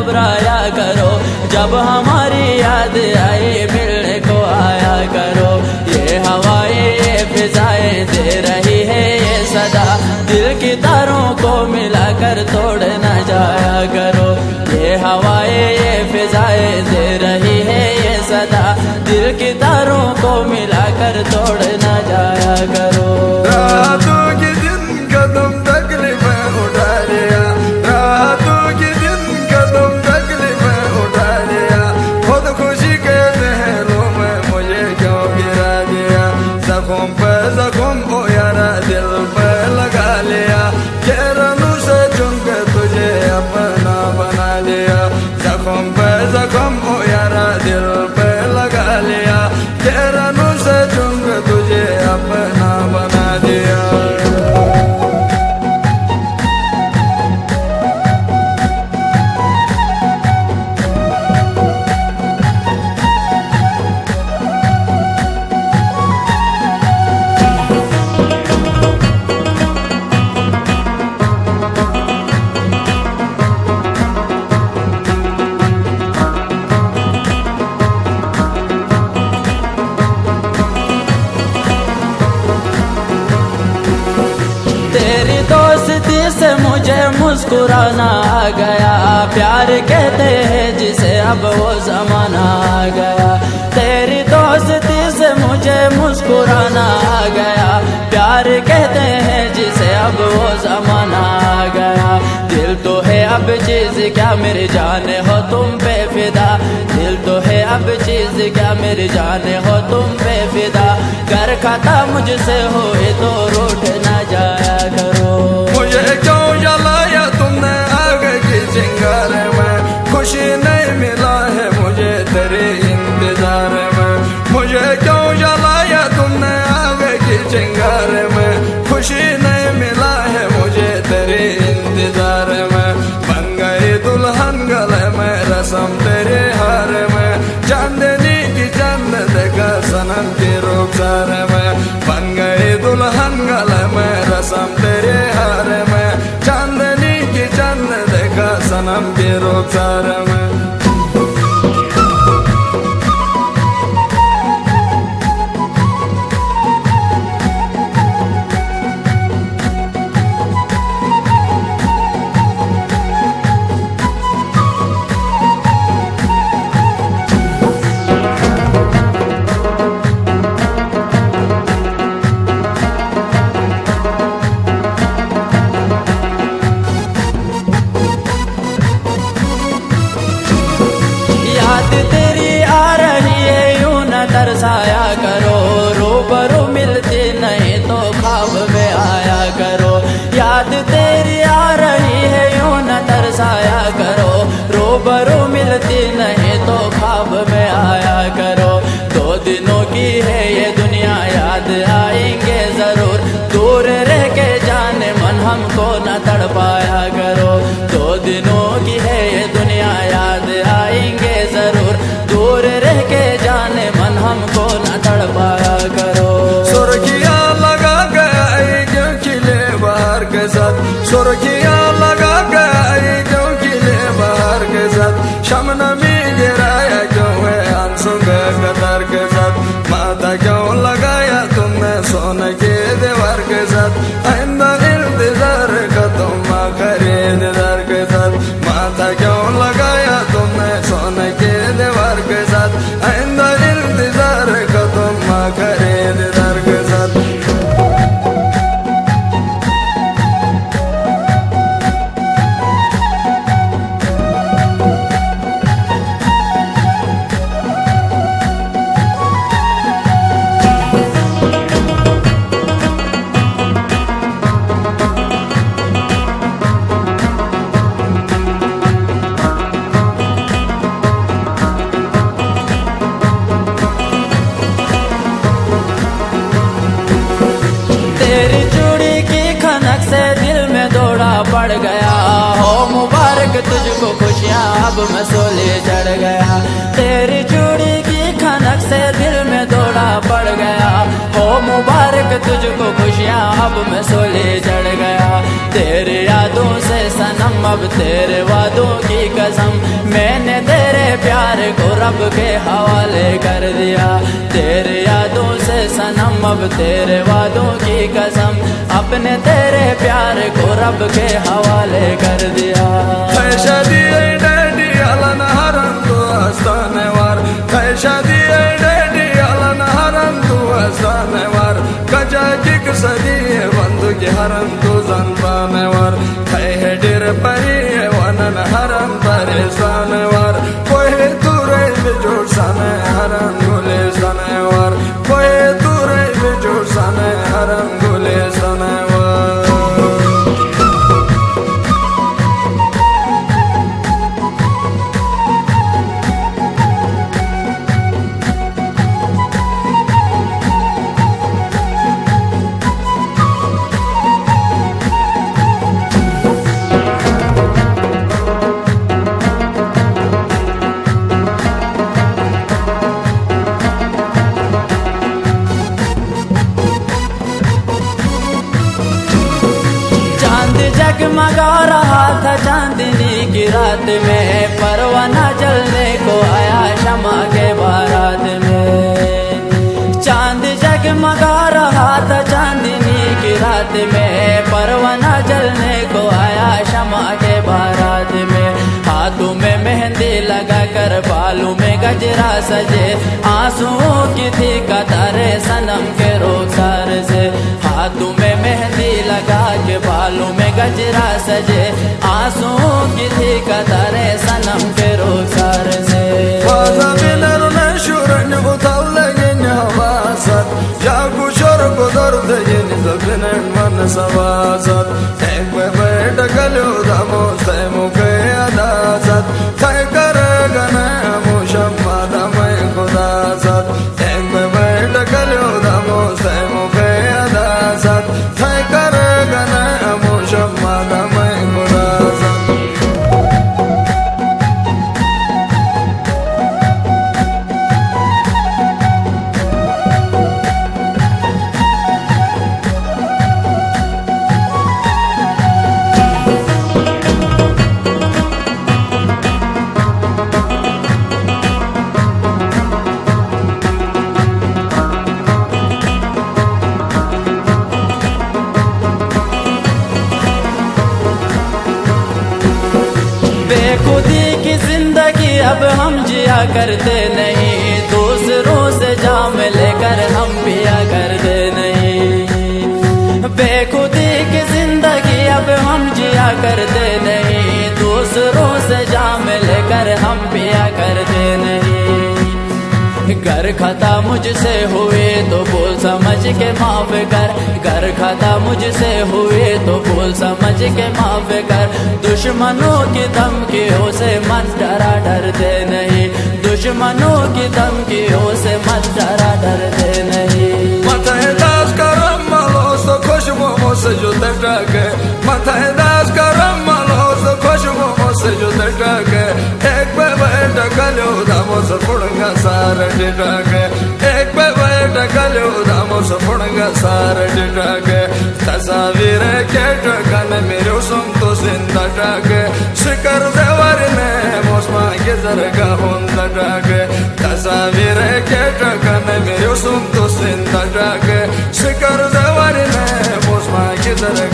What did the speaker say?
घबराया करो, जब हमारी याद आए मिलने को आया करो। ये हवाएं ये फिजाएं दे रही है ये सदा, दिल की तारों को मिलाकर तोड़ न जाया करो। ये हवाएं ये फिजाएं दे रही है ये सदा, दिल की तारों को मिलाकर तोड़ न जाया करो। रातों के दिन कदम तकलीफें उठा लिया, रातों के दिन कदम तकलीफें उठा लिया। खुद खुशी के पहलू में मुझे क्यों गिरा दिया, जख्म पे जख्म ओ यारा दिल पे लगा लिया। चेहरों से चुन के तुझे अपना बना लिया, जख्म पे जख्म ओ यारा दिल पे लगा लिया। चेहरों से चुन के तुझे अपना बना दिया। तेरी दोस्ती से मुझे मुस्कुराना आ गया, प्यार कहते हैं जिसे अब वो जमाना आ गया। तेरी दोस्ती से मुझे मुस्कुराना आ गया, प्यार कहते हैं जिसे अब वो जमाना आ गया। दिल तो है अब चीज क्या मेरी जान हो तुम पे फिदा, दिल तो है अब चीज क्या मेरी जान हो तुम पे फिदा। कर खाता मुझसे होए तो रूठ न जाया करो। मुझे क्यों जलाया तुमने आग की चिंगार में, खुशी नहीं मिला है मुझे तेरे इंतजार में। मुझे क्यों जलाया तुमने आग की चिंगार में, खुशी नहीं मिला है मुझे तेरे इंतजार में। बन गई दुल्हन गले में रस्म तेरे हार में, चांदनी की चंद देखा सनम के रुखसार में। बन गई दुल्हन गले में रस्म तेरे हार में, चांदनी की चंद देखा सनम के रुखसार में। याद तेरी आ रही है यूं न तरसाया करो, रूबरू मिलती नहीं तो ख्वाब में आया करो। याद तेरी आ रही है यूं न तरसाया करो, रूबरू मिलती नहीं तो ख्वाब में आया करो। 2 दिनों की है ये दुनिया याद आएंगे जरूर, दूर रह के जाने मन हमको न तड़पाया करो। 2 दिनों की है ये दुनिया याद आएंगे जरूर, दूर रह के जाने मन हमको न तड़पाया करो। सुर्खियाँ लगा गए क्यों खिले बाहर के साथ, सुर्खियाँ लगा गए क्यों खिले बाहर के साथ। शमन में गिराया क्यों है आंसू के कतार के साथ, माथा क्यों लगाया तुमने सोने के दीवार के साथ। आइंदा इंतजार का तुम खरीदार के साथ, माथा क्यों लगाया तुमने सोने के दीवार के साथ। आइंदा इंतजार का तुम खरीदार के साथ। तेरी चूड़ी की खनक से दिल में दौड़ा पड़ गया, हो मुबारक तुझको खुशियाँ अब मैं सोले चढ़ गया। तेरी चूड़ी की खनक से दिल में दौड़ा पड़ गया, हो मुबारक तुझको खुशियाँ अब मैं सोले चढ़ गया। तेरी यादों से सनम अब तेरे वादों की कसम, मैंने तेरे प्यार को रब के हवाले कर दिया। तेरे यादों से सनम अब तेरे वादों की कसम, अपने तेरे प्यार को रब के हवाले कर दिया। शादी डैडी अलन हरन तू हस्ताने वार, शादी डैडी अलन हरन तू हस्ताने वार, कजा किक सदी बंधु की हरन तू जनपाने वार, है डिर परी वनन हरन परेशान वार, कोई दूरे बिजोड़ सने हरन गुले सने वार, कोई दूरे बिजोड़ सने हरन गुले सने वार। जगमगा रहा था चांदनी की रात में, परवाना जलने को आया शमा के बारात में। चांद जगमगा रहा था चांदनी की रात में, परवाना जलने को आया शमा के बारात में। हाथों में मेहंदी लगा कर बालों में गजरा सजे, आंसुओं की थी कतारे सनम के रुखसार से। हाथों में मेहंदी लगा के बालों में गजरा सजे, आंसुओं की थी कतारे सनम के रुखसार से। बेखुदी की जिंदगी अब हम जिया करते नहीं, दूसरों से जाम लेकर हम पिया करते नहीं। बेखुदी की जिंदगी अब हम जिया करते नहीं, दूसरों से जाम लेकर हम पिया करते नहीं। घर खता मुझसे हुए तो बोल समझ के माफ कर, घर खता मुझसे हुए तो बोल समझ के माफ कर। दुश्मनों की धमकियों से मत डरा डरते नहीं, दुश्मनों की धमकियों से मत डरा डरते नहीं। माथे दास करम मालो सो खुशबू मुझसे जो तटके, माथे दास करम मालो सो खुशबू मुझसे जो तटके। एक पे बैठ गलो दामो से फुड़गा सारे डिटके, एक पे बैठ गलो दामो से फुड़गा सारे डिटके। तस्वीर के टकन मेरे सुन तो जिंदा टके, शिकर देवर ने मौसमा के जरगा होंदा टके। तस्वीर के टकन मेरे सुन तो जिंदा टके, शिकर देवर ने मौसमा के जरगा